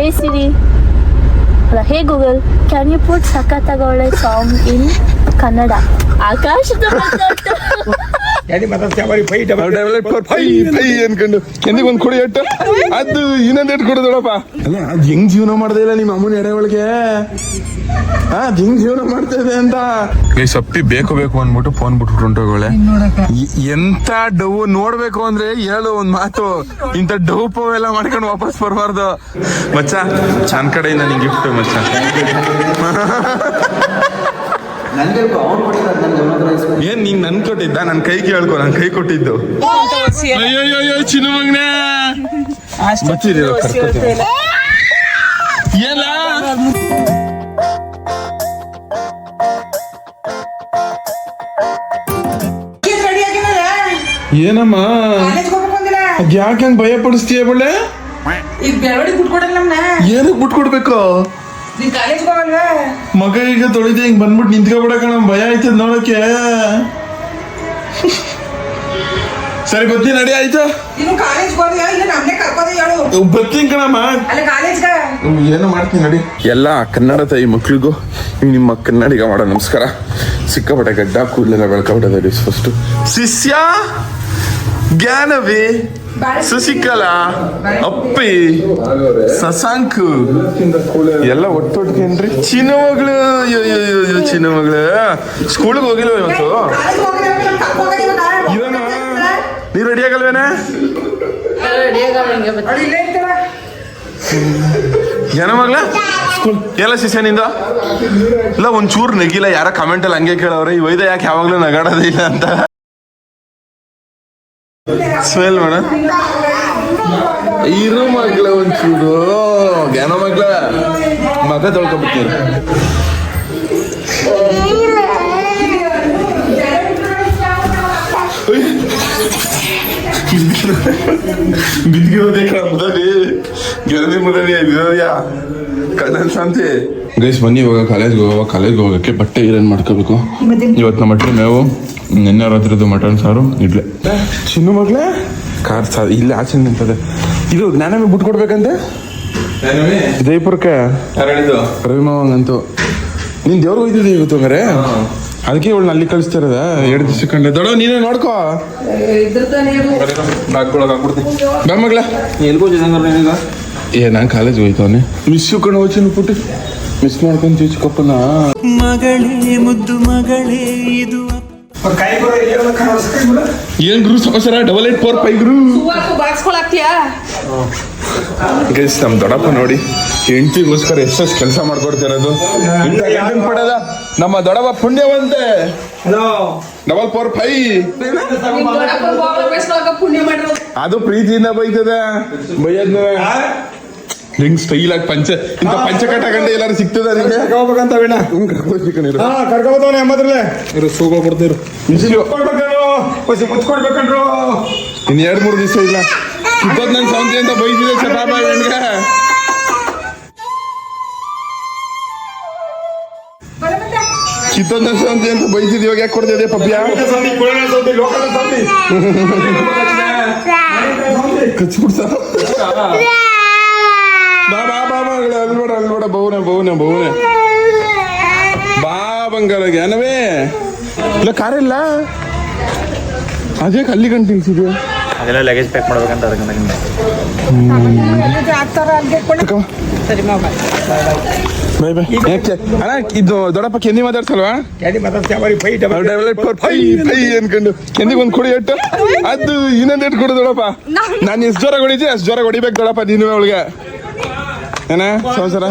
Hey Siri. Hey Google, can you put Sakatagole song in Kannada? ಆಕಾಶದ ಅನ್ಕೊಂಡು ಕೆಂದಿಗೆ ಒಂದ್ ಕೊಡಿ ಅಟ್ಟ ಅದು ಇನ್ನೊಂದ್ ಎಟ್ಟು ಕೊಡೋದಪ್ಪ. ಅಲ್ಲ ಅದ್ ಹೆಂಗ್ ಜೀವನ ಮಾಡ್ದೆ ಇಲ್ಲ ನಿಮ್ಮ ಅಮ್ಮನ ಎಡೆ ಒಳಗೆ, ಅದ್ ಹೆಂಗ್ ಜೀವನ ಮಾಡ್ತಾ ಇದೆ ಅಂತ ಸಪ್ಪಿ ಬೇಕು ಅಂದ್ಬಿಟ್ಟು ಫೋನ್ ಬಿಟ್ಬಿಟ್ಟು ಹೊಂಟೋಗೋಳೆ. ಎಂತ ಡವ್ ನೋಡ್ಬೇಕು ಅಂದ್ರೆ ಹೇಳು ಒಂದ್ ಮಾತು, ಇಂತ ಡವ್ ಪವ್ ಎಲ್ಲ ಮಾಡ್ಕೊಂಡು ವಾಪಸ್ ಬರ್ಬಾರ್ದು ಮಚ್ಚ. ಚಂದ ಕಡೆಯಿಂದ ನಿಂಗೆ ಗಿಫ್ಟ್ ಮಚ್ಚ. ಏನ್ ನೀನ್ ನನ್ ಕೊಟ್ಟಿದ್ದ? ನನ್ ಕೈ ಕೇಳ್ಕೊ, ನನ್ ಕೈ ಕೊಟ್ಟಿದ್ದು. ಅಯ್ಯೋ ಚಿನ್ನ ಮಗನೇ ಏನ ಏನಮ್ಮ ಯಾಕೆ ಹಂಗ ಭಯ ಪಡಿಸ್ತೀಯ ಬಳ್ಳೆ? ಏನಕ್ಕೆ ಬಿಟ್ಕೊಡ್ಬೇಕು? ಮಗ ಈಗ ತೊಳಿದೆ ಹಿಂಗ್ ಬಂದ್ಬಿಟ್ಟು ನಿಂತ್ಕೊಬಿಡಕ ನಮ್ ಭಯ ಆಯ್ತದ ನೋಡಕ್ಕೆ. ಸರಿ ಬರ್ತೀನಿ ನಡಿ, ಆಯ್ತಾ? ಬರ್ತೀನಿ ಕಣಮ್ಮ, ಏನೋ ಮಾಡ್ತೀನಿ ನಡಿ. ಎಲ್ಲ ಕನ್ನಡ ತಾಯಿ ಮಕ್ಳಿಗೂ ನಿಮ್ಮ ಕನ್ನಡಿಗ ಮಾಡೋ ನಮಸ್ಕಾರ. ಸಿಕ್ಕಾಪಟ್ಟೆ ಗಡ್ಡ ಕೂದಲೆಲ್ಲ ಬೆಳ್ಕೊಬಿಟ್ಟದ ಫಸ್ಟ್. ಶಿಷ್ಯ ಜ್ಞಾನವಿ, ಶಶಿಕಲಾ, ಅಪ್ಪಿ, ಶಶಾಂಕ್ ಎಲ್ಲ ಒಟ್ಟೊಟ್ಟಿಗೆನ್ರಿ. ಚಿನ್ನ ಮಗಳು, ಚಿನ್ನ ಮಗಳು ಸ್ಕೂಲ್ಗೆ ಹೋಗಿಲ್ವ ಇವತ್ತು? ಇವನ ನೀ ರೆಡಿ ಆಗಲ್ವೇನೆ? ಏನ ಮಗ್ಲ ಸ್ಕೂಲ್ ಎಲ್ಲ ಶಿಷ್ಯನಿಂದ ಇಲ್ಲ ಒಂಚೂರು ನೆಗಿಲ್ಲ. ಯಾರ ಕಮೆಂಟ್ ಅಲ್ಲಿ ಹಂಗೆ ಕೇಳವ್ರೆ, ಈ ವೈದ್ಯ ಯಾಕೆ ಯಾವಾಗ್ಲೂ ನಗಾಡೋದೇ ಇಲ್ಲ ಅಂತ. ಸ್ಮೆಲ್ ಮಾಡ ಇರು ಮಗ್ಲ ಒಂಚೂರು ಜ್ಞಾನ ಮಗ್ಲ ಮಗ ತೊಳ್ಕೊಬಿಡ್ತೀರ. ಬಿದ್ದಿರೋದೇ ಮುದಲಿ ಗೆಳದಿ ಮುದಲಿ ಬಿದೋದ್ಯಾ ಕಣ್ಣನ್ ಶಾಂತಿ. ಗೈಸ್ ಬನ್ನಿ ಇವಾಗ ಕಾಲೇಜ್ಗೆ ಹೋಗಕ್ಕೆ ಬಟ್ಟೆ ಐರನ್ ಮಾಡ್ಕೋಬೇಕು. ಇವತ್ತು ನಮ್ಮ ಮಟ್ರೆ ಮೇವು, ನಿನ್ನೆ ರಾತ್ರಿದು ಮಟನ್ ಸಾರು, ಇಡ್ಲೆ. ಚಿನ್ನು ಮಗ್ಲೆ ಕಾರ್ ಸಾರು ಇಲ್ಲೇ ಆಚೆ ನಿಂತದೆ. ಇದು ಜ್ಞಾನವೇ ಬಿಟ್ಟು ಕೊಡ್ಬೇಕಂತೆ ಜೈಪುರಕ್ಕೆ ರವಿಮಾವಂಗಂತೂ. ನೀನ್ ದೇವ್ರಿಗೆ ಹೋಯ್ತಿದ್ದೆ ಇವತ್ತು ಹಂಗಾರೆ, ಅದಕ್ಕೆ ಇವಳು ಅಲ್ಲಿ ಕಳಿಸ್ತಾ ಇರೋದ 2 ದಿವಸ ಕಂಡೆ. ದೊಡ್ಡ ನೀನೇ ನೋಡ್ಕೋ ಬಾ ಮಗ್ಲ. ಏ ನಾನ್ ಕಾಲೇಜ್ ಹೋಯ್ತವನೆ. ಮಿಸ್ ಕಣ ಹೋಚಿನ ಪುಟ್ಟಿ ಮಿಸ್ ಮಾಡ್ಕೊಂತ ಚಿಕ್ಕಪ್ಪನ. ಮಗಳೇ ಮುದ್ದು ಮಗಳೇ ಇದು ಏನ್ ಗುರು ಸಮಾಚಾರ? 8845 ಗುರು. ಗೈಸ್ ನಮ್ ದೊಡ್ಡಪ್ಪ ನೋಡಿ ಹೆಂಡತಿಗೋಸ್ಕರ ಎಷ್ಟು ಕೆಲಸ ಮಾಡ್ಕೊಡ್ತಿರೋದು. ಪಡೆದ ನಮ್ಮ ದೊಡ್ಡಪ್ಪ ಪುಣ್ಯವಂತೆ. 445 ಅದು ಪ್ರೀತಿಯಿಂದ ಬೈತದೆ. ಬೈಯದ್ನ ಹಿಂಗ್ ಸ್ಟೈಲ್ ಆಗಿ ಇಂತ ಪಂಚಕಟ್ಟ ಗಂಟೆ ಎಲ್ಲಾರು ಸಿಗ್ತದ ನಿಮ್ಗೆ? ಕರ್ಕೋಬೇಕಂತ ವೀಣ ಕರ್ಕೋಬೋದವನೇ ಎಂಬದ್ರಲ್ಲೇ ಇರು ಸೂಗ ಕೊಡ್ತೀರು. ಮುಚ್ಕೊಡ್ಬೇಕಂಡ್ರು ಇನ್ 2-3 ದಿವಸ ಇಲ್ಲ. ನನ್ನ ಸಂತೆ ಅಂತ ಬೈದಿದೆ ಚಟಾಪ ಹೆಣ್ಗೆ. ಕಿತ್ತೊಂದ ಸಂತೆ ಅಂತ ಬೈದಿದ್ ಇವಾಗ ಯಾಕೆ ಕೊಡ್ತಿದ್ದೆ ಪಪ್ಯ? ಕಚ್ಬಿಡ್ತ ಅಲ್ಬೇಡ ಬಹುನೆ ಬಾ ಬಂಗಾರ ಜ್ಞಾನವೇ. ಇಲ್ಲ ಕಾರ ಇಲ್ಲ, ಅದೇ ಅಲ್ಲಿ ಗಂಟೆ ನಿಲ್ಸಿದ್ಯಾ? ಅದೆಲ್ಲ ಲಗೇಜ್ ಪ್ಯಾಕ್ ಮಾಡ್ಬೇಕಂತ ಅದಕ್ಕೆ ಅಣ್ಣ ಇದು ದೊಡ್ಡಪ್ಪ ಕೆಂದಿ ಮಾತಾಡ್ಸಲ್ವಾ? ಅನ್ಕೊಂಡು ಕೆಂದಿಗೆ ಒಂದ್ ಕೊಡಿ ಅಟ್ಟು ಅದು ಇನ್ನೊಂದ್ ಎಟ್ಟು ಕೊಡು ದೊಡ್ಡಪ್ಪ. ನಾನು ಎಷ್ಟು ಜ್ವರ ಹೊಡಿದ್ದೆ ಅಷ್ಟು ಜ್ವರ ಹೊಡಿಬೇಕು ದೊಡ್ಡಪ್ಪ ನೀನು ಅವಳಿಗೆ. ಏನ ಸಂಸಾರ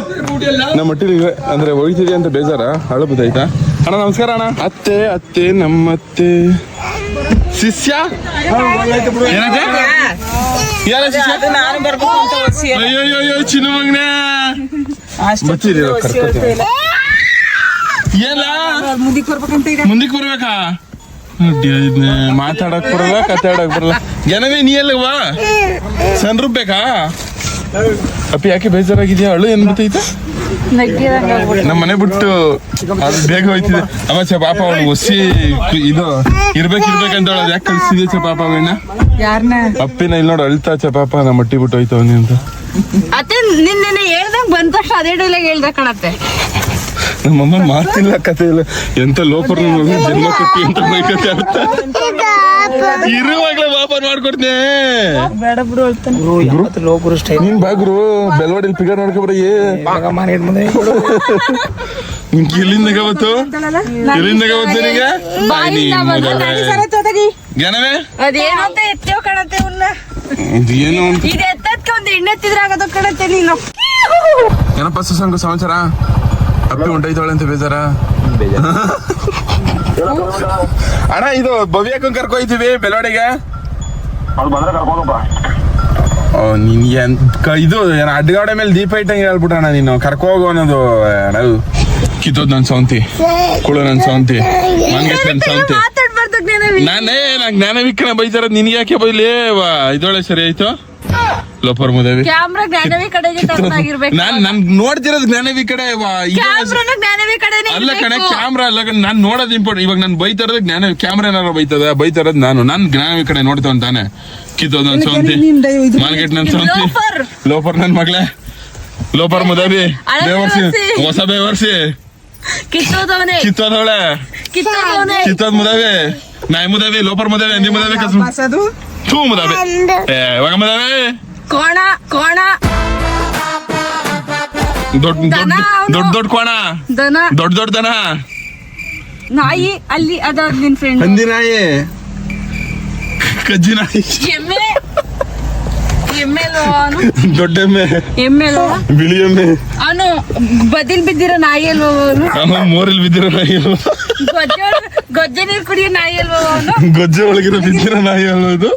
ನಮ್ಮ ಮಟ್ಟಿಗೆ ಅಂದ್ರೆ ಹೋಯ್ತಿದೆ ಅಂತ ಬೇಜಾರ ಅಳಬುದಾಯ್ತಾ? ಅಣ್ಣ ನಮಸ್ಕಾರ ಅಣ್ಣ. ಅತ್ತೆ ನಮ್ಮತ್ತೆ ಶಿಷ್ಯ ಅಯ್ಯೋ ಚಿನ್ನ ಮಗನೇ ಮುಂದಕ್ಕೆ ಬರ್ಬೇಕಾ? ಮಾತಾಡಕ್ ಬರಲ್ಲ, ಕತೆ ಆಡಕ್ ಬರಲ್ಲ. ಜನವೇ ನೀ ಅಲ್ಲವಾ ಸಣ್ಣ ಬೇಕಾ? ಅಪ್ಪಿ ಯಾಕೆ ಬೇಜಾರಾಗಿದ್ಯಾ? ಅಳು ಏನ್ ಬರ್ತೈತೆ? ನಮ್ಮ ಮನೆ ಬಿಟ್ಟು ಅದು ಬೇಗ ಹೋಯ್ತಿದೆ. ಅಮ್ಮ ಪಾಪ ಅವಳು ಒಸಿ ಇದು ಇರ್ಬೇಕಂತ ಹೇಳೋದು ಯಾಕೆ ಕಳ್ಸಿದ್ಯ ಪಾಪ ಅವನ್ನ? ಅಪ್ಪಿನ ಇಲ್ಲಿ ನೋಡು ಅಳ್ತಾ ಪಾಪ ನಮ್ಮ ಮಟ್ಟಿ ಬಿಟ್ಟು ಹೋಯ್ತವನಿ ಅಂತ. ನಿನ್ನೆ ಹೇಳ್ದಂಗ್ ಬಂದ ತಕ್ಷಣ ಅದೇ ಡೈಲಾಗ್ ಹೇಳ್ದ ಕಣತ್ತೆ. ನಮ್ಮಮ್ಮ ಮಾತಿಲ್ಲ ಕತೆ ಇಲ್ಲ ಎಂತ ಲೋಪರ್ ಜನ್ಮ ಕೊಟ್ಟಿ ಅಂತ ಬೈಕತೆ ಅರ್ಥ ಇರುವಾಗ್ಲೇ ವಾಪಸ್ ಮಾಡ್ಕೊಡ್ತೀನಿ. ಬೇಡ ಬಿಡು ಹೇಳ್ತಾನೆ. ನೀನ್ ಬಾಗ್ರು ಬೆಳವಾಡಿಲಿ ಪಿಗರ್ ನೋಡ್ಕೊಬ್ರಿ ಎಲ್ಲಿಂದ ಗವತ್ತು ಎಲ್ಲಿಂದ ಗವತ್ತು ನಿಂಗೆ ಜ್ಞಾನವೇ ಅದೇನು ಅಂತ ಎತ್ತೇವ್ ಕಣತ್ತೆ ಉನ್ನ ಏನು ಇದು ಎತ್ತದ್ಕೆ ಒಂದು ಎಣ್ಣೆತ್ತಿದ್ರೆ ಆಗೋದು ಕಣತ್ತೆ ನೀನು. ಏನಪ್ಪ ಸುಸಂಗ ಸಮಾಚಾರ? ಅಪ್ಪಿ ಉಂಟಾಯ್ತಾಳೆ ಅಂತ ಬೇಜಾರ? ಅಣ್ಣ ಇದು ಭವ್ಯಕ್ಕಂಗ್ ಕರ್ಕೊಯ್ತೀವಿ ಬೆಳವಾಡಿಗೆ. ನಿನ್ಗೆ ಇದು ಏನ ಅಡ್ಗಾಡೆ ಮೇಲೆ ದೀಪ ಇಟ್ಟಂಗೆ ಹೇಳ್ಬಿಟ್ಟಣ ನೀನು ಕರ್ಕೊ ಹೋಗು ಅನ್ನೋದು. ಕಿತ್ತೋದ್ ನನ್ ಸೌಂತಿ ಕುಳು ನನ್ ಸೌಂತಿ ಮಂಗೇಶ್ ನನ್ ಸೌಂತಿ ನಾನೇ ಜ್ಞಾನವಿಕ್ಕನ ಬೈತಾರ ನಿನ್ಗೆ ಯಾಕೆ ಬೈಲಿ ಇದೊಳೆ ಸರಿ ಆಯ್ತು ಲೋಪರ್ ಮುದೇವಿ ಕ್ಯಾಮ್ರಾ ಜ್ಞಾನವಿ ಕಡೆಗೆ ಟರ್ನ್ ಆಗಿರ್ಬೇಕು. ನಾನ್ ನೋಡ್ತಿರೋದು ಜ್ಞಾನವಿ ಕಡೆ ಕ್ಯಾಮ್ರಾನು ಜ್ಞಾನವಿ ಕಡೆನೇ ಅಲ್ಲ ಕಣೆ ಕ್ಯಾಮ್ರಾ ಅಲ್ಲ ನಾನ್ ನೋಡೋದು ಇಂಪಾರ್ಟೆಂಟ್. ಇವಾಗ ನಾನು ಬೈತಾರದ ಜ್ಞಾನವಿ ಕ್ಯಾಮ್ರಾ ಏನಾರ ಬೈತಾರದ್ ನಾನು ಜ್ಞಾನವಿ ಕಡೆ ನೋಡ್ತಾವ ತಾನೆ. ಕಿತ್ತೋದ್ ನನ್ ಸೌಂತಿ ಮಾರ್ಕೆಟ್ ನನ್ ಸೌಂತಿ ಲೋಪರ್ ನನ್ ಮಗ್ಳೆ ಲೋಪರ್ ಮುದೇವಿ ಬೇವರ್ಸಿ ಹೊಸ ಬೇವರ್ಸಿ ಕಿತ್ತೋದವನೇ ಕಿತ್ತೋದವಳೆ ಕಿತ್ತೋದ್ ಮುದೇವಿ ನಾಯಿ ಮುದೇವಿ ಲೋಪರ್ ಮುದೇವಿ ಅಂದಿ ಮುದೇವಿ ಥೂ ಮುದೇವಿ ಇವಾಗ ಮುದೇವಿ ಕೋಣ ಕೋಣ ದೊಡ್ಡ ಕೋಣ ದನ ದೊಡ್ಡ ದನ ನಾಯಿ ಅಲ್ಲಿ ಅದ ನಿನ್ ಫ್ರೆಂಡ್ ಹಂದಿ ನಾಯಿ ಕಜ್ಜಿ ನಾಯಿ ಎಮ್ಮೆ ಎಮ್ಮೆಲ್ವ ದೊಡ್ಡ ಎಮ್ಮೆ ಎಮ್ಮೆಲ್ವ ಬಿಳಿ ಎಮ್ಮೆ ಅವನು ಬದಿಲ್ ಬಿದ್ದಿರೋ ನಾಯಿ ಅಲ್ವ ಅವನು ಮೋರಿಲ್ ಬಿದ್ದಿರೋ ನಾಯಿ ಅಲ್ವ ಗೊಜ್ಜೆ ನೀರ್ ಕುಡಿಯೋ ನಾಯಿ ಅಲ್ವ ಅವನು ಗೊಜ್ಜೆ ಒಳಗಿರೋ ಬಿದ್ದಿರೋ ನಾಯಿ ಅಲ್ವ ಇದು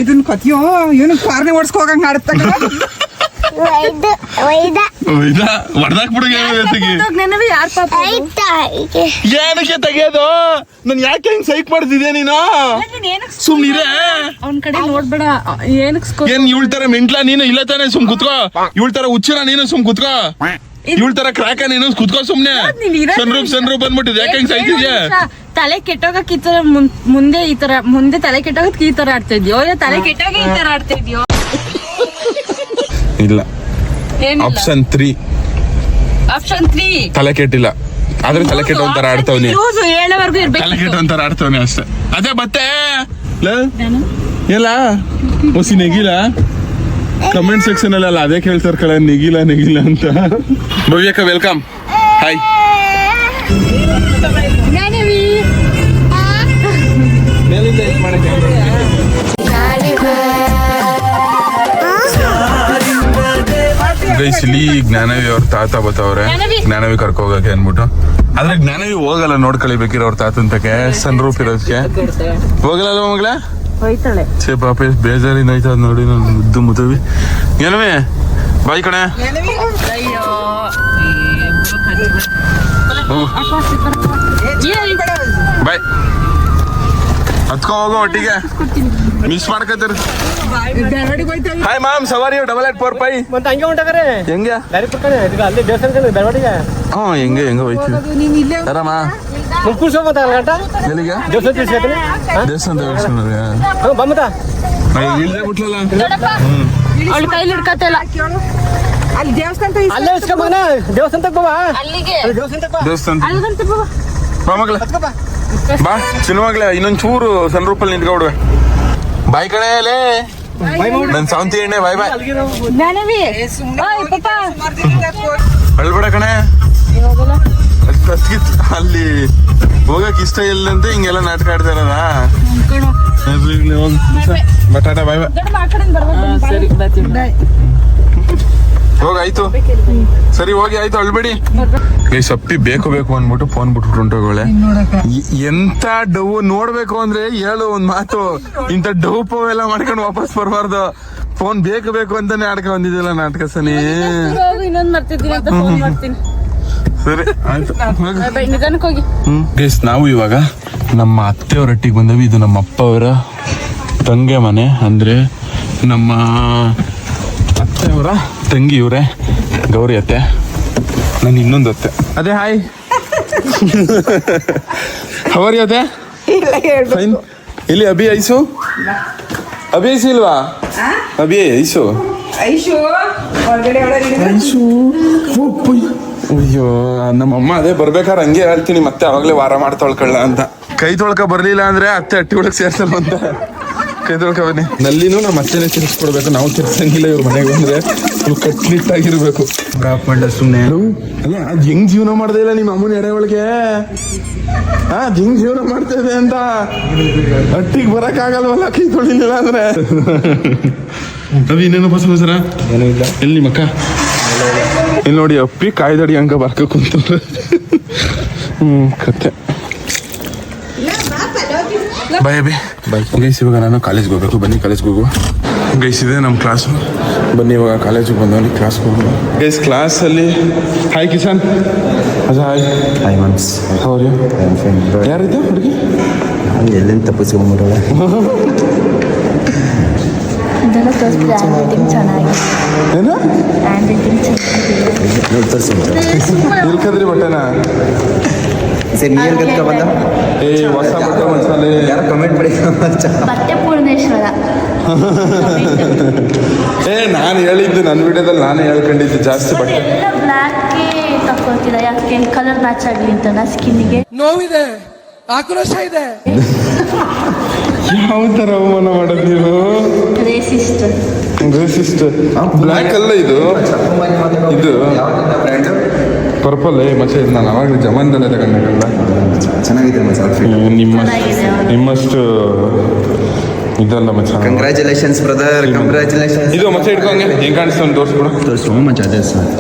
ಇದನ್ ಕತಿಯೋ ಏನು ಕಾರ್ನೆ ಓಡಿಸ್ಕೋಗಂಗ್ ಆಡುತ್ತ ಹೊಡ್ದಾಕ್ ಬಿಡುಗೆ ನೆನವಿ ಯಾರ್ ಪಾಪ ಏನಕ್ಕೆ ತೆಗಿಯೋದು ನನ್ ಯಾಕೆ ಹಿಂಗ್ ಸೈಕ್ ಮಾಡ್ತಿದ್ಯಾ ನೀನು ಸುಮ್ನಿರೇ ಅವ್ನ ಕಡೆ ನೋಡ್ಬೇಡ ಏನಕ್ ಏನ್ ಇವಳ ತರ ಮೆಂಟ್ಲಾ ನೀನು ಇಲ್ಲ ತಾನೆ ಸುಮ್ ಕುತ್ಕೋ ಇವಳ ತರ ಹುಚ್ಚನ ನೀನು ಸುಮ್ ಕುತ್ಕೋ ಇವಳ ತರ ಕ್ರಾಕ ನೀನು ಕುತ್ಕೋ ಸುಮ್ನೆ ಸನ್ರೂಪ್ ಬಂದ್ಬಿಟ್ಟಿದ್ ಯಾಕೆ ಹಿಂಗ್ ಸೈತಿದ್ಯಾ ತಲೆ ಕೆಟ್ಟೋಗಕ್ ಈ ತರ ಮುಂದೆ ಈ ತರ ಮುಂದೆ ತಲೆ ಕೆಟ್ಟೋಗಕ್ ಈ ತರ ಆಡ್ತಾ ಇದ್ಯೋ ತಲೆ ಕೆಟ್ಟೋಗ ಈ ತರ ಆಡ್ತಾ ಇದ್ಯೋ ಇಲ್ಲ ಆಪ್ಷನ್ 3 ತಲೆ ಕೆಟ್ಟಿಲ್ಲ ಆದ್ರೆ ತಲೆ ಕೆಟ್ಟ ಒಂಥರ ಆಡ್ತಾವ್ನಿ ಹೇಳೋವರೆಗೂ ಇರ್ಬೇಕು ತಲೆ ಕೆಟ್ಟ ಒಂಥರ ಆಡ್ತಾವ್ನಿ ಅಷ್ಟೇ ಅದೇ ಮತ್ತೆ ಎಲ್ಲ ಹೊಸಿ ನೆಗಿಲ ಕಮೆಂಟ್ ಸೆಕ್ಷನ್ ಅಲ್ಲ ಅದೇ ಕೇಳ್ತಾರ ಕಳ ನೆಗಿಲ ಅಂತ. ಭವ್ಯಕ್ಕ ವೆಲ್ಕಮ್ ಹಾಯ್. ಗೈಸ್ ಇಲ್ಲಿ ಜ್ಞಾನವಿ ಅವ್ರ ತಾತ ಬತ್ತವ್ರೆ ಜ್ಞಾನವಿ ಕರ್ಕೊ ಹೋಗಕ್ಕೆ ಅನ್ಬಿಟ್ಟು ಆದ್ರೆ ಜ್ಞಾನವಿ ಹೋಗಲ್ಲ ನೋಡ್ಕೊಳಿಬೇಕಿರೋ ಅವ್ರ ತಾತಂತಕ್ಕೆ ಸನ್ರೂಪ್ ಇರೋದಕ್ಕೆ ಹೋಗಲ್ಲ ಮಗಳ ಛೇ ಪಾಪ ಎಷ್ಟು ಬೇಜಾರಿಂದ ಆಯ್ತದ ನೋಡಿ ನಾನು ಮುದ್ದು ಮುದವಿ ಏನವೇ ಬಾಯ್ ಕಣೆ ಬಾಯ್ ಹತ್ಕೊ ಹೋಗೋ ಒಟ್ಟಿಗೆ ಮಿಸ್ ಮಾಡ್ಕತ್ತೀರ. ಹಾಯ್ ಮಾಮ್ ಸವಾರಿ 8845 ಮತ್ತೆ ಹಂಗೆ ಹೊಂಟಾಗ್ರೆ ಹೆಂಗೆ ಅಲ್ಲಿ ದೇವಸ್ಥಾನ ಬೆಳವಡಿಗೆ ಹೆಂಗೆ ಹೋಯ್ತೀವಿ ಆರಾಮ ಮುಂಕೂರ್ಸೋ ಮತ್ತೆ ಗಂಟ ಎಲ್ಲಿಗೆ ದೇವಸ್ಥಾನ ತಿಳಿಸ್ಕೊತೀನಿ ದೇವಸ್ಥಾನ ಬಮ್ಮತ ಇಳ್ದೆ ಬಿಟ್ಲಲ್ಲ ಅವಳ ಕೈಲಿ ಹಿಡ್ಕತ್ತಲ್ಲ ಅಲ್ಲಿ ದೇವಸ್ಥಾನ ಅಲ್ಲೇ ಇಸ್ಕೊಂಬನ ದೇವಸ್ಥಾನಕ್ಕೆ ಬಾ ಅಲ್ಲಿಗೆ ದೇವಸ್ಥಾನ ಅಲ್ಗಂತ ಬಾ ಮಗಳ ಬಾ ಚಿನ್ನವಾಗ್ಲೆ ಇನ್ನೊಂದ್ ಚೂರು ಸನ್ರೂಪಲ್ಲಿ ನಿಂತ್ಕೊಬಿಡುವೆ ಬಾಯ್ ಕಣೆ ಲೇ ನನ್ ಸಾವಂತಿ ಎಣ್ಣೆ ಬಾಯ್ ಬಾಯ್ ಜ್ಞಾನವಿ ಪಾಪ ಅಳ್ಬೇಡ ಕಣೆ ಅಲ್ಲಿ ಹೋಗಕ್ ಇಷ್ಟ ಇಲ್ಲ ಅಂತ ಹಿಂಗೆಲ್ಲ ನಾಟಕ ಆಡ್ತಾ ಇರೋದ ಬಟಾಟ ಬಾಯ್ ಬಾಯ್ ಹೋಗಾಯ್ತು ಸರಿ ಹೋಗಿ ಆಯ್ತು ಅಳ್ಬೇಡಿ ಸಪ್ಪಿ ಬೇಕು ಅಂದ್ಬಿಟ್ಟು ಫೋನ್ ಬಿಟ್ಬಿಟ್ಟು ಹೊಂಟೋಗೋಳೆ ಎಂತ ಡವ್ ನೋಡ್ಬೇಕು ಅಂದ್ರೆ ಹೇಳು ಒಂದ್ ಮಾತು ಇಂತ ಡವ್ ಪವ್ ಎಲ್ಲ ಮಾಡ್ಕೊಂಡು ವಾಪಸ್ ಬರ್ಬಾರ್ದು ಫೋನ್ ಬೇಕು ಅಂತಾನೆ ಆಡ್ಕ ಬಂದಿದ್ದಿಲ್ಲ ನಾಟಕ ಸನಿ ಇನ್ನೊಂದ್ ಮಾಡ್ತಿದ್ದೀನಿ ಅಂತ ಫೋನ್ ಮಾಡ್ತೀನಿ ಸರಿ ಆಯ್ತು ನಿಧಾನಕ್ಕೆ ಹೋಗಿ ಗೈಸ್ ನಾವು ಇವಾಗ ನಮ್ಮ ಅತ್ತೆಯವ್ರ ಒಟ್ಟಿಗೆ ಬಂದವಿ ಇದು ನಮ್ಮ ಅಪ್ಪ ಅವರ ತಂಗೆ ಮನೆ ಅಂದ್ರೆ ನಮ್ಮ ಅತ್ತೆಯವರ ತಂಗಿ ಇವ್ರೆ ಗೌರಿ ಅತ್ತೆ ನಾನು ಇನ್ನೊಂದು ಅತ್ತೆ ಅದೇ ಹಾಯ್ ಹವರಿ ಅತ್ತೆ ಫೈನ್ ಇಲ್ಲಿ ಅಭಿ ಐಸು ಇಲ್ವಾ ಅಭಿ ಐಸು ಐಶು ಹೊರಗಡೆ ಅಯ್ಯೋ ನಮ್ಮಮ್ಮ ಅದೇ ಬರ್ಬೇಕಾದ್ರೆ ಹಂಗೆ ಹೇಳ್ತೀನಿ ಮತ್ತೆ ಅವಾಗ್ಲೇ ವಾರ ಮಾಡಿ ತೊಳ್ಕೊಳ್ಳ ಅಂತ. ಕೈ ತೊಳ್ಕ ಬರ್ಲಿಲ್ಲ ಅಂದ್ರೆ ಅತ್ತೆ ಅಟ್ಟಿ ಒಳಗೆ ಸೇರ್ಸಲ್ಲ ಅಂತ ಕೈ ತೊಳ್ಕ ಬನ್ನಿ. ನಲ್ಲಿನೂ ನಮ್ಮ ಅತ್ತೆನೇ ತಿರ್ಸ್ಕೊಡ್ಬೇಕು, ನಾವು ತಿರ್ಸಂಗಿಲ್ಲ ಇವ್ರ ಮನೆಗೆ ಬಂದ್ರೆ ಫುಲ್ ಕಟ್ನಿಟ್ಟಾಗಿರ್ಬೇಕು. ಸುಮ್ಮನೆ ಅಲ್ಲ ಅದ್ ಹೆಂಗ್ ಜೀವನ ಮಾಡ್ದೇ ಇಲ್ಲ ನಿಮ್ಮ ಅಮ್ಮನ ಎಡೆ ಒಳಗೆ, ಅದ್ ಹೆಂಗ್ ಜೀವನ ಮಾಡ್ತೇವೆ ಅಂತ. ಅಟ್ಟಿಗೆ ಬರಕ್ ಆಗಲ್ವಲ್ಲ ಕೈ ತೊಳಿಲಿಲ್ಲ ಅಂದ್ರೆ. ಅವಿ ಇನ್ನೇನು ಬಸರ ಏನೂ ಇಲ್ಲ. ಎಲ್ಲಿ ನಿಮ್ಮ ಅಕ್ಕ? ಇಲ್ಲಿ ನೋಡಿ ಅಪ್ಪಿ ಕಾಯ್ದಡಿ ಹಂಗ ಬರ್ಕ ಕುಂತವ್ರೆ. ಕತೆ ಬಾಯ್ ಅಭಿ ಬಾಯ್. ಗೈಸ್ ಇವಾಗ ನಾನು ಕಾಲೇಜ್ಗೆ ಹೋಗ್ಬೇಕು, ಬನ್ನಿ ಕಾಲೇಜ್ಗೆ ಹೋಗುವ. ಗೈಸ್ ಇದೆ ನಮ್ಮ ಕ್ಲಾಸು, ಬನ್ನಿ ಇವಾಗ ಕಾಲೇಜಿಗೆ ಬಂದವಲ್ಲಿ ಕ್ಲಾಸ್ಗೆ ಹೋಗುವ. ಗೈಸ್ ಕ್ಲಾಸಲ್ಲಿ ಹಾಯ್ ಕಿಶನ್. ಅಜಾ ಹಾಯ್. ಹಾಯ್ ಮನ್ಸ್. ಹೌದು ಯಾರಿದ್ದೆ ಹುಡುಗಿ? ಎಲ್ಲಿಂದ ತಪ್ಪಿಸ್ಕೊಂಡ್ಬಿಡೋಳೆ. ಇದೆಲ್ಲ ತೋರಿಸ್ಬಿಟ್ಟು ಹ್ಯಾಂಡ್ ರೈಟಿಂಗ್ ಚೆನ್ನಾಗಿದೆ. ಏನು ಹ್ಯಾಂಡ್ ರೈಟಿಂಗ್ ಚೆನ್ನಾಗಿದೆ. ಇಲ್ಕದ್ರಿ ಬಟ್ಟೆನಾ? ಸರಿ ನೀ ಎಲ್ಲಿ ಕತ್ಕ ಬಂದ? ಏ ಹೊಸ ಬಟ್ಟೆ ಮಸಾಲೆ ಯಾರು ಕಮೆಂಟ್ ಮಾಡಿ. ಬಟ್ಟೆ ಪೂರ್ಣೇಶ್ವರ. ನಾನು ಹೇಳಿದ್ದು ನನ್ನ ವಿಡಿಯೋದಲ್ಲಿ ನಾನೇ ಹೇಳ್ಕೊಂಡಿದ್ದು ಜಾಸ್ತಿ ಬಟ್ಟೆ ಎಲ್ಲ ಬ್ಲ್ಯಾಕ್ಗೆ ತಗೊಳ್ತೀರಾ, ಯಾಕೆ ಕಲರ್ ಮ್ಯಾಚ್ ಆಗಲಿ ಅಂತ ಸ್ಕಿನ್ನಿಗೆ. ನೋವಿದೆ, ಆಕ್ರೋಶ ಇದೆ. ಯಾವ ತರ ಅವಮಾನ ಮಾಡೋದು ನೀವು? ರೇಸಿಸ್ಟ್. ರೇಸಿಸ್ಟ್. ಬ್ಲ್ಯಾಕ್ ಅಲ್ಲ ಇದು, ಇದು ಪರ್ಪಲ್. ಮಚ್ಚೆ ಇದು ನಾನು ಅವಾಗಲೇ ಜಮಾನದಲ್ಲೇ ತಗೊಂಡಿದ್ದಲ್ಲ. ಚೆನ್ನಾಗಿದೆ ಮಚ್ಚ ಔಟ್ಫಿಟ್. ನಿಮ್ಮಷ್ಟು ಇದಲ್ಲ ಮಚ್ಚ. Congratulations brother, congratulations. ಇದು ಮಚ್ಚೆ ಇಟ್ಕೊಂಗೆ ಹೆಂಗ್ ಕಾಣಿಸ್ತಾನೆ ತೋರಿಸ್ಬಿಡು. ಸೋ ಮಚ್ ಅದೇ sir.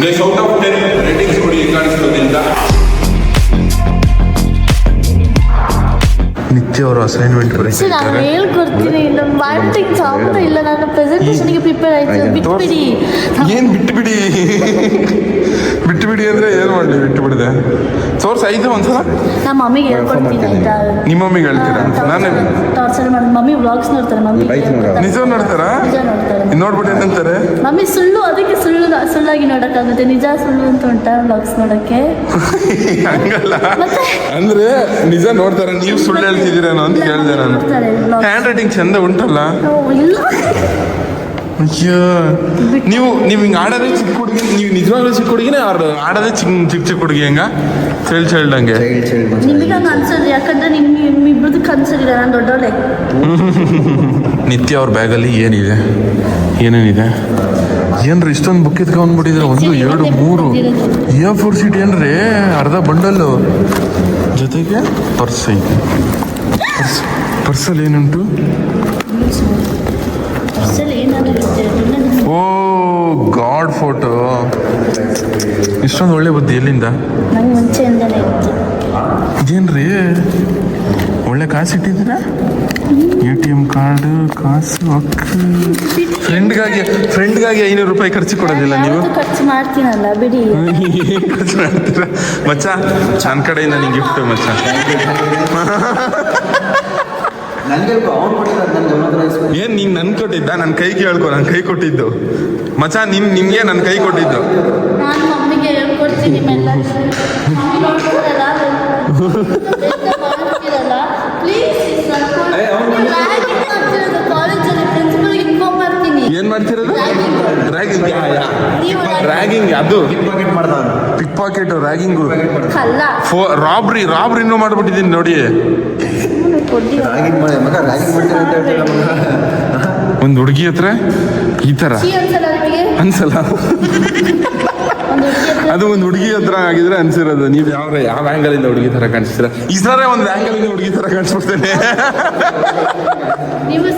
Guys out of 10 ratings ಕೊಡಿ ಹೆಂಗ್ ಕಾಣಿಸ್ತಾನೆ. ನಿತ್ಯ ಅವರು ಅಸೈನ್ಮೆಂಟ್ ನಾನು ಹೇಳ್ಕೊಡ್ತೀನಿ. ನಮ್ಮ ಮಾಡ್ತಿಂಗ್ ಸಾಂಬ ಇಲ್ಲ, ನಾನು ಪ್ರೆಸೆಂಟೇಷನ್ಗೆ ಪ್ರಿಪೇರ್ ಆಯ್ತು. ಬಿಟ್ಬಿಡಿ. ಏನ್ ಬಿಟ್ಟುಬಿಡಿ ಬಿಟ್ಟುಬಿಡಿ ಅಂದ್ರೆ ಏನ್ ಮಾಡ್ಲಿ? ಬಿಟ್ಟುಬಿಡಿದೆ ಸೋರ್ಸ್ ಐದು ಒಂದ್ಸಲ ನಮ್ಮ ಮಮ್ಮಿಗೆ ಹೇಳ್ಕೊಡ್ತೀನಿ ಆಯ್ತಾ. ನಿಮ್ಮ ಮಮ್ಮಿಗೆ ಹೇಳ್ತೀರಾ? ನಾನು ಟಾರ್ಚರ್ ಮಾಡಿ ಮಮ್ಮಿ ವ್ಲಾಗ್ಸ್ ನೋಡ್ತಾರೆ. ಮಮ್ಮಿ ನಿಜ ನೋಡ್ತಾರಾ? ನಿಜ ನೋಡ್ತಾರೆ. ನೋಡ್ಬಿಟ್ಟು ಏನಂತಾರೆ? ಮಮ್ಮಿ ಸುಳ್ಳು, ಅದಕ್ಕೆ ಸುಳ್ಳಾಗಿ ನೋಡಕ್ಕಾಗುತ್ತೆ. ನಿಜ ಸುಳ್ಳು ಅಂತ ಉಂಟಾ ವ್ಲಾಗ್ಸ್ ನೋಡಕ್ಕೆ? ಹಂಗಲ್ಲ ಅಂದ್ರೆ ನಿಜ ನೋಡ್ತಾರ, ನೀವು ಸುಳ್ಳು ಹೇಳ್ತಿದ್ದೀರೇನೋ ಅಂತ ಕೇಳಿದೆ ನಾನು. ಹ್ಯಾಂಡ್ ರೈಟಿಂಗ್ ಚಂದ ಉಂಟಲ್ಲ? ಇಲ್ಲ ಅಯ್ಯೋ ನೀವು ಹಿಂಗೆ ಆಡೋದೇ ಚಿಕ್ಕ ಹುಡುಗಿ, ನೀವು ನಿಜವಾಗ್ಲೂ ಚಿಕ್ಕ ಹುಡುಗಿನೇ ಆಡೋದೇ ಚಿಕ್ಕ ಹುಡುಗಿ ಹೆಂಗ ಚೈಲ್ಡ್ಂಗೆ? ನಿಮಗೆ ಹಂಗೆ ಅನ್ಸೋದು, ಯಾಕಂದ್ರೆ ನಿಮ್ಮಿಬ್ರದ್ದು ಕನ್ಸಿದೆ. ನಾನು ದೊಡ್ಡವಳೆ. ನಿತ್ಯ ಅವ್ರ ಬ್ಯಾಗಲ್ಲಿ ಏನೇನಿದೆ ಏನ್ರಿ ಇಷ್ಟೊಂದು ಬುಕ್ ಎತ್ಕೊಂಡ್ಬಿಟ್ಟಿದ್ರೆ? 1 2 3 A4 ಶೀಟ್ ಏನ್ರಿ, ಅರ್ಧ ಬಂಡಲ್ಲು. ಜೊತೆಗೆ ಪರ್ಸ್ ಐತೆ. ಪರ್ಸಲ್ಲಿ ಏನುಂಟು? ಓ ಗಾಡ್ ಫೋಟೋ. ಇಷ್ಟೊಂದು ಒಳ್ಳೆ ಬುದ್ಧಿ ಎಲ್ಲಿಂದ? ನಂಗೆ ಮುಂಚೆಯಿಂದಲೇ ಇತ್ತು. ಇದೇನ್ರಿ ಒಳ್ಳೆ ಕಾಸು ಇಟ್ಟಿದ್ದೀರಾ? ATM ಕಾರ್ಡ್ ಕಾಸು. ಫ್ರೆಂಡ್ಗಾಗಿ 500 ರೂಪಾಯಿ ಖರ್ಚು ಕೊಡೋದಿಲ್ಲ ನೀವು? ಖರ್ಚು ಮಾಡ್ತೀನಲ್ಲ ಬಿಡಿ. ಖರ್ಚು ಮಾಡ್ತೀರಾ ಮಚ್ಚ? ನನ್ನ ಕಡೆಯಿಂದ ನಿಂಗೆ ಗಿಫ್ಟ್ ಮಚ್ಚ. ಏನ್ ನೀನ್ ನನ್ ಕೊಟ್ಟಿದ್ದ? ನನ್ನ ಕೈಗೆ ಹೇಳ್ಕೊ, ನನ್ನ ಕೈ ಕೊಟ್ಟಿದ್ದು ಮಚ್ಚ. ನಿಮ್ಗೆ ನನ್ನ ಕೈ ಕೊಟ್ಟಿದ್ದು. ನಾನು ಮಮ್ಮಿಗೆ ಹೇಳ್ಕೊಡ್ತೀನಿ ಮೆಲ್ಲ. ಮಮ್ಮಿ ನೋಡ್ಕೊಡಲ್ಲ, ಕಾಲೇಜಲ್ಲಿ ಪ್ರಿನ್ಸಿಪಲ್ಗೆ ಇನ್ಫಾರ್ಮ್ ಮಾಡ್ತೀನಿ. ಏನ್ ಮಾಡ್ತಿರೋದು? ರ್ಯಾಗಿಂಗ್. ಅದು ಪಿಕ್ ಪಾಕೆಟ್ ರ್ಯಾಗಿಂಗು ಅಲ್ಲ, ರಾಬ್ರಿನೂ ಮಾಡ್ಬಿಟ್ಟಿದ್ದೀನಿ ನೋಡಿ. ಒಂದು ಹುಡುಗಿ ಹತ್ರ ಈ ತರ ಅನ್ಸಲ್ಲ? ಅದು ಒಂದು ಹುಡುಗಿ ಹತ್ರ ಆಗಿದ್ರೆ ಅನ್ಸಿರೋದು. ನೀವು ಯಾವ ಆಂಗಲ್ ಇಂದ ಹುಡುಗಿ ತರ ಕಾಣಿಸ್ತೀರಾ? ಈ ಸರ ಒಂದು ಆಂಗಲ್ ಇಂದ ಹುಡುಗಿ ತರ ಕಾಣಿಸ್ಬಿಡ್ತೇನೆ.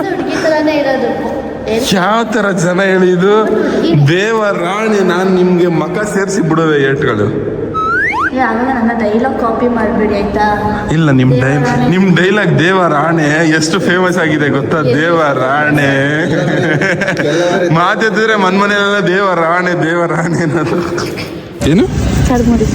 ಹುಡುಗಿ ತರಾನೇ ಇರೋದು. ಯಾವ ತರ ಜನ ಹೇಳಿದ್ದು? ದೇವರಾಣಿ, ನಾನು ನಿಮ್ಗೆ ಮಕ ಸೇರಿಸಿ ಬಿಡುವೆ ಏಟ್ಗಳು. ನನ್ನ ಡೈಲಾಗ್ ಕಾಪಿ ಮಾಡ್ಬೇಡಿ ಆಯ್ತಾ? ಇಲ್ಲ, ನಿಮ್ ಡೈಲಾಗ್ ದೇವರಾಣೆ ಎಷ್ಟು ಫೇಮಸ್ ಆಗಿದೆ ಗೊತ್ತಾ? ದೇವರಾಣೆ ಮಾತಿದ್ರೆ ಮನ್ಮನೆಯಲ್ಲ ದೇವರಾಣೆ ಅನ್ನೋದು. ಏನು ಚರ್ಮುಡಿ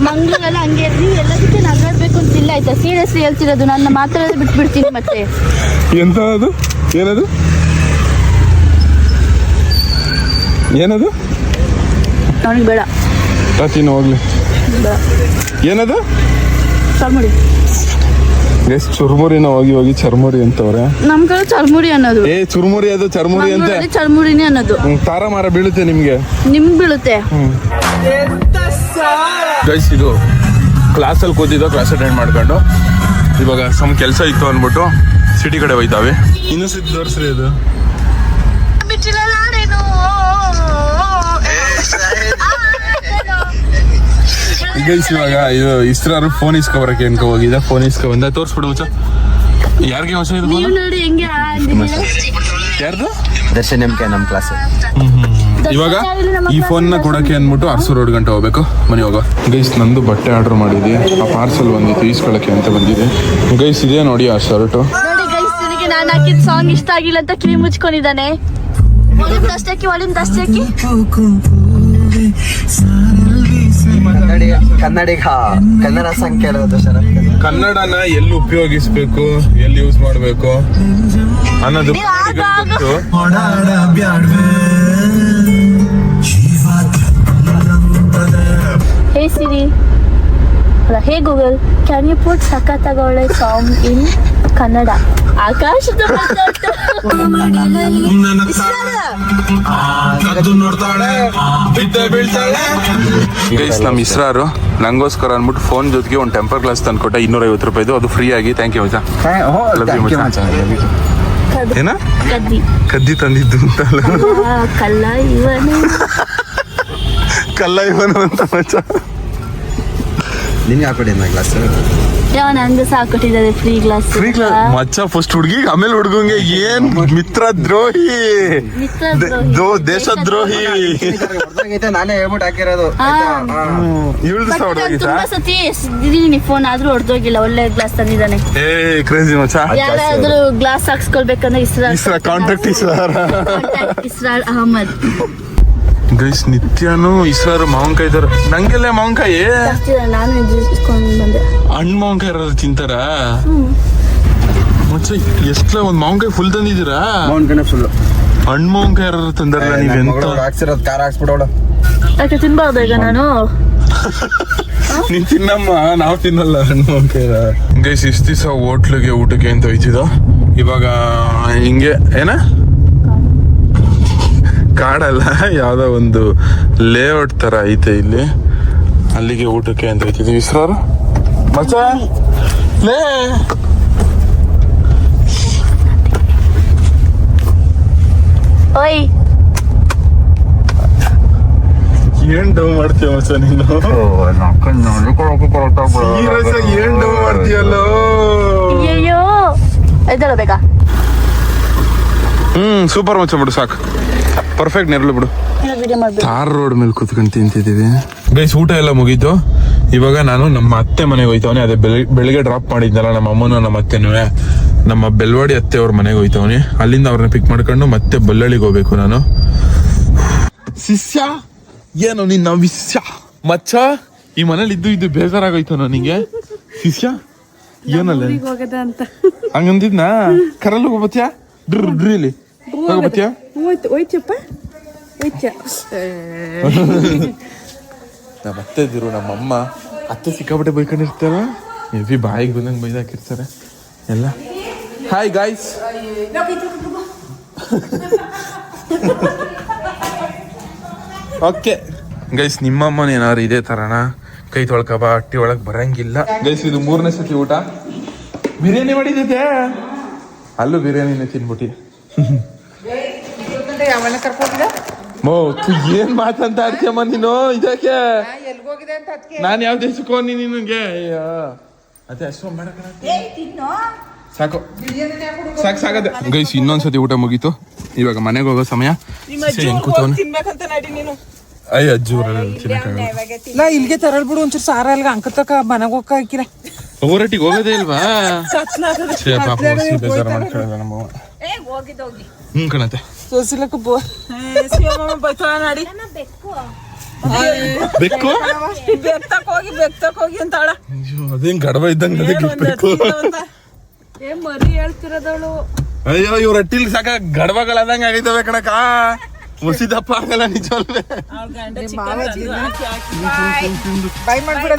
ಮಂಗಳೂರೆಲ್ಲ ಹಂಗೆ. ನೀವು ಎಲ್ಲದಕ್ಕೆ ನಗಾಡ್ಬೇಕು ಅಂತಿಲ್ಲ ಆಯ್ತಾ? ಸೀರಿಯಸ್ಲಿ ಹೇಳ್ತಿರೋದು. ನನ್ನ ಮಾತಾಡೋದು ಬಿಟ್ಬಿಡ್ತೀನಿ ಮತ್ತೆ. ಎಂತ ಅದು? ಏನದು? ನನಗೆ ಬೇಡ. ತಾತಿನ ಹೋಗ್ಲಿ. ಏನದು? ಚರ್ಮುಡಿ. ಗೈಸ್ ಚುರ್ಮುರಿನ ಹೋಗಿ ಹೋಗಿ ಚರ್ಮುರಿ ಅಂತವ್ರೆ. ನಮ್ ಕಡೆ ಚರ್ಮುರಿ ಅನ್ನೋದು. ಏ ಚುರ್ಮುರಿ ಅದು ಚರ್ಮುರಿ ಅಂತೆ. ಮಂಗಳೂರಲ್ಲಿ ಚರ್ಮುರಿನೇ ಅನ್ನೋದು. ತಾರ ಮಾರ ಬೀಳುತ್ತೆ ನಿಮ್ಗೆ. ನಿಮ್ಗೆ ಬೀಳುತ್ತೆ. ಗೈಸ್ ಇದು ಕ್ಲಾಸಲ್ಲಿ ಕೂತಿದ್ದೋ, ಕ್ಲಾಸ್ ಅಟೆಂಡ್ ಮಾಡ್ಕೊಂಡು ಇವಾಗ ಸಮ್ ಕೆಲಸ ಇತ್ತು ಅಂದ್ಬಿಟ್ಟು ಸಿಟಿ ಕಡೆ ಹೋಯ್ತಾವೆ. ಇನ್ನೂ ಸಿದ್ದು ತೋರಿಸ್ರಿ ಅದು. ಗೈಸ್ ಇವಾಗ ಇದು ಇಸ್ರಾರು ಫೋನ್ ಇಸ್ಕೊಬರಕ್ಕೆ ಅನ್ಕೊ ಹೋಗಿದೆ. ಫೋನ್ ಇಸ್ಕೊ ಬಂದ ತೋರಿಸ್ಬಿಡು ಮಚ್ಚ. ಯಾರಿಗೆ ಹೊಸ ಇದು ನೀವು ನೋಡಿ ಹೆಂಗೆ ಯಾರ್ದು? ದರ್ಶನ್ ಎಂ ಕೆ ನಮ್ಮ ಕ್ಲಾಸ್. ಇವಾಗ ಈ ಫೋನ್ ನ ಕೊಡಕ್ಕೆ ಅಂದ್ಬಿಟ್ಟು ಅರಸು ರೋಡ್ ಗಂಟೆ ಹೋಗ್ಬೇಕು. ಮನೆ ಹೋಗೋ. ಗೈಸ್ ನಂದು ಬಟ್ಟೆ ಆರ್ಡರ್ ಮಾಡಿದ್ವಿ, ಆ ಪಾರ್ಸಲ್ ಬಂದಿತ್ತು ಈಸ್ಕೊಳಕ್ಕೆ ಅಂತ ಬಂದಿದೆ. ಗೈಸ್ ಇದೇ ನೋಡಿ ಆ ಶರ್ಟು. ನೋಡಿ ಗೈಸ್, ನನಗೆ ನಾನು ಹಾಕಿದ ಸಾಂಗ್ ಇಷ್ಟ ಆಗಿಲ್ಲ ಅಂತ ಕಿವಿ ಮುಚ್ಕೊಂಡಿದ್ದಾನೆ. ವಾಲ್ಯೂಮ್ ಜಾಸ್ತಿ ಹಾಕಿ. ಕನ್ನಡಿಗ ಕನ್ನಡ ಸಂಖ್ಯೆ ಕನ್ನಡನ ಎಲ್ಲಿ ಉಪಯೋಗಿಸ್ಬೇಕು, ಎಲ್ಲಿ ಯೂಸ್ ಮಾಡ್ಬೇಕು ಅನ್ನೋದು ಗೊತ್ತು. Hey Siri, hey Google, can you put ಸಖತ್ತಾಗೊಳ್ಳೆ ಸಾಂಗ್ ಇನ್ ಕನ್ನಡ? ಆಕಾಶದ ಗೈಸ್ ನಮ್ಮ ಇಸ್ರಾರು ನಂಗೋಸ್ಕರ ಅಂದ್ಬಿಟ್ಟು ಫೋನ್ ಜೊತೆಗೆ ಒಂದು ಟೆಂಪರ್ ಗ್ಲಾಸ್ ತಂದ್ಕೊಟ್ಟ, 250 ರೂಪಾಯಿದು. ಅದು ಫ್ರೀ ಆಗಿ. ಥ್ಯಾಂಕ್ ಯು ಮಚ್ಚ. ಏನ ಕದ್ದಿ ತಂದಿದ್ದು ಅಂತ ಕಲ್ಲ ಇವನು ಅಂತ ಮಚ್ಚ. ನಿಮ್ಗೆ ಹಾಕೊಡಿದ್ನ ಗ್ಲಾಸ್? ನಂಗೆ ಸಾಕೊಟ್ಟಿದ್ದಾರೆ ಫ್ರೀ ಗ್ಲಾಸ್. ಮಚ್ಚ ಫಸ್ಟ್ ಹುಡುಗಿ, ಆಮೇಲೆ ಹುಡುಗಂಗೆ ಏನ್ ಮಿತ್ರ ದ್ರೋಹಿ, ದೇಶದ್ರೋಹಿ. ನಾನೇ ಹೇಳ್ಬಿಟ್ಟು ಹಾಕಿರೋದು. ತುಂಬಾ ಸತಿ ಎಸ್ದಿದ್ದೀನಿ ಫೋನ್, ಆದ್ರೂ ಹೊಡೆದೋಗಿಲ್ಲ. ಒಳ್ಳೆ ಗ್ಲಾಸ್ ತಂದಿದ್ದಾನೆ. ಏ ಕ್ರೇಜಿ ಮಚ್ಚ. ಯಾರಾದ್ರೂ ಗ್ಲಾಸ್ ಹಾಕ್ಸ್ಕೊಳ್ಬೇಕಂದ್ರೆ ಇಸ್ರಾ ಕಾಂಟ್ಯಾಕ್ಟ್ ಇಸ್ರಾರ್ ಅಹಮದ್. ಗೈಸ್ ನಿತ್ಯನು ಇಸ್ರಾರು ಮಾವಂಕಾಯಿ ಇದಾರೆ. ನಂಗೆಲ್ಲ ಮಾವಂಕಾಯಿ ನಾನು ಇಸ್ಕೊಂಡು ಬಂದೆ. ಹಣ್ಣು ಮಾವಂಕಾಯಿ ಯಾರು ತಿಂತಾರ? ಮಚ್ಚ ಎಷ್ಟ ಒಂದ್ ಮಾವಂಕಾಯಿ ಫುಲ್ ತಂದಿದ್ದೀರಾ? ಫುಲ್ ಹಣ್ಣು ಮಾವಂಕಾಯಿ ಯಾರು ತಂದಾರಲ್ಲ? ನೀವೆಂತ ಹಾಕ್ಸಿರೋದು ಖಾರ ಹಾಕ್ಸ್ಬಿಡೋಣ. ಯಾಕೆ ತಿನ್ಬಾರ್ದು ಈಗ ನಾನು? ನೀನ್ ತಿನ್ನಮ್ಮ, ನಾವು ತಿನ್ನಲ್ಲ ಹಣ್ಣು ಮಾವಂಕಾಯಿ. ಗೈಸ್ ಇಷ್ಟ ದಿವಸ ಹೋಟ್ಲಿಗೆ ಊಟಕ್ಕೆ ಅಂತ ಹೋಯ್ತಿದ್ದೋ, ಇವಾಗ ಹಿಂಗೆ ಏನ ಕಾಡಲ್ಲ, ಯಾವ್ದೋ ಒಂದು ಲೇಔಟ್ ತರ ಐತೆ ಇಲ್ಲಿ, ಅಲ್ಲಿಗೆ ಊಟಕ್ಕೆ ಅಂತ ಹೋಯ್ತಿದ್ವಿ. ಇಸ್ರಾರು ಮಚ್ಚ ಲೇ ಓಯ್, ಏನ್ ಡೌ ಮಾಡ್ತೀಯ ಮಚ್ಚ ನೀನು? ಸೀರಿಯಸ್ ಆಗಿ ಏನ್ ಡೌ ಮಾಡ್ತೀಯಲ್ಲೋ? ಅಯ್ಯೋ ಎದ್ದಳ ಬೇಕಾ? ಸೂಪರ್ ಮಚ್ಚ ಬಿಡು, ಸಾಕು, ಪರ್ಫೆಕ್ಟ್ ನೆರಳು ಬಿಡು. ತಾರ್ ರೋಡ್ ಮೇಲೆ ಕೂತ್ಕೊಂಡು ತಿಂತಿದೀವಿ. ಗೈಸ್ ಊಟ ಎಲ್ಲ ಮುಗೀತು. ಇವಾಗ ನಾನು ನಮ್ಮ ಅತ್ತೆ ಮನೆಗೆ ಹೋಯ್ತವನಿ. ಅದೇ ಬೆಳಿಗ್ಗೆ ಡ್ರಾಪ್ ಮಾಡಿದ್ನಲ್ಲ ನಮ್ಮ ಅಮ್ಮನ ನಮ್ಮ ಅತ್ತೆನೂ, ನಮ್ಮ ಬೆಲ್ವಾಡಿ ಅತ್ತೆ ಅವ್ರ ಮನೆಗೆ ಹೋಯ್ತವನಿ. ಅಲ್ಲಿಂದ ಅವ್ರನ್ನ ಪಿಕ್ ಮಾಡ್ಕೊಂಡು ಮತ್ತೆ ಬಳ್ಳಳ್ಳಿಗೆ ಹೋಗ್ಬೇಕು ನಾನು. ಶಿಷ್ಯ ಏನು ನಿನ್ನ ವಿಷ್ಯ ಮಚ್ಚ, ಈ ಮನೇಲಿ ಇದ್ದು ಬೇಜಾರಾಗೋಯ್ತು ನನಗೆ. ಶಿಷ್ಯ ಏನಲ್ಲ ಹಂಗಂದಿದ್ನಾ? ಕರಲ್ ಹೋಗ್ಬತ್ಯಾ? ಡ್ರಿಲಿ ಹೋಗ್ಬತ್ಯಾ? ನಮ್ಮ ಅತ್ತೆ ಇದ್ರು, ನಮ್ಮಮ್ಮ ಅತ್ತೆ ಸಿಕ್ಕಾಪಟ್ಟೆ ಬೈಕೊಂಡಿರ್ತಾರ. ಮೇಬಿ ಬಾಯಿಗೆ ಬಂದಂಗೆ ಬೈದಾಕಿರ್ತಾರೆ ಎಲ್ಲ. ಹಾಯ್ ಗಾಯ್ಸ್, ಓಕೆ ಗೈಸ್, ನಿಮ್ಮಮ್ಮನ ಏನಾದ್ರು ಇದೇ ತರನ ಕೈ ತೊಳ್ಕಬ ಅಟ್ಟಿ ಒಳಗೆ ಬರಂಗಿಲ್ಲ. ಗೈಸ್ ಇದು 3ನೇ ಸತಿ ಊಟ. ಬಿರಿಯಾನಿ ಮಾಡಿದ್ದೆ, ಅಲ್ಲೂ ಬಿರಿಯಾನಿನೇ ತಿನ್ಬಿಟ್ಟಿ. ಏನ್ ಮಾತಂತ ಆಡ್ತೀಯಮ್ಮ ನೀನು? ಇದಕ್ಕೆ ನಾನು ಯಾವ ದೇಶಕ್ಕೆ ಹೋಗಿ ನಿನಗೆ? ಅದೇ ಅಷ್ಟು ಮಾಡಕ ಸಾಕು ಸಾಕದೆ. ಗೈಸ್ ಇನ್ನೊಂದ್ಸತಿ ಊಟ ಮುಗೀತು. ಇವಾಗ ಮನೆಗೆ ಹೋಗೋ ಸಮಯ. ಅಯ್ಯ ಅಜ್ಜಿ ಇಲ್ಲಿಗೆ ತರಳ್ಬಿಡು ಒಂಚೂರು ಸಾರ ಅಲ್ಗ ಅಂಕತಕ ಮನೆಗೆ ಹೋಗ ಹಾಕಿರ. ಹೋರಾಟಿಗೆ ಹೋಗೋದೇ ಇಲ್ವಾ? ಪಾಪ ಬೇಜಾರ ಮಾಡ್ಕೊಳ್ಳಲ್ಲ ನಮ್ಮ. ಕಣತೆ ಸೋಸಿಲಕ್ಕ ಬೆಕ್ಕು ಹೋಗಿ ಅಂತಾಳ. ಅದೇನ್ ಗಡವ ಇದ್ದಂಗ ಮರಿ ಹೇಳ್ತಿರೋದವಳು. ಅಯ್ಯೋ ಇವ್ರ ಅಟ್ಟಿಲ್ ಸಾಕ ಗಡವಗಳಾದಂಗ ಆಗೈತವೆ ಕಣಕ. ಮುಸಿದಪ್ಪ ಆಗಲ್ಲ ನಿಜವಲ್ವೇ. ಬಾಯ್ ಮಾಡ್ಬಿಡ.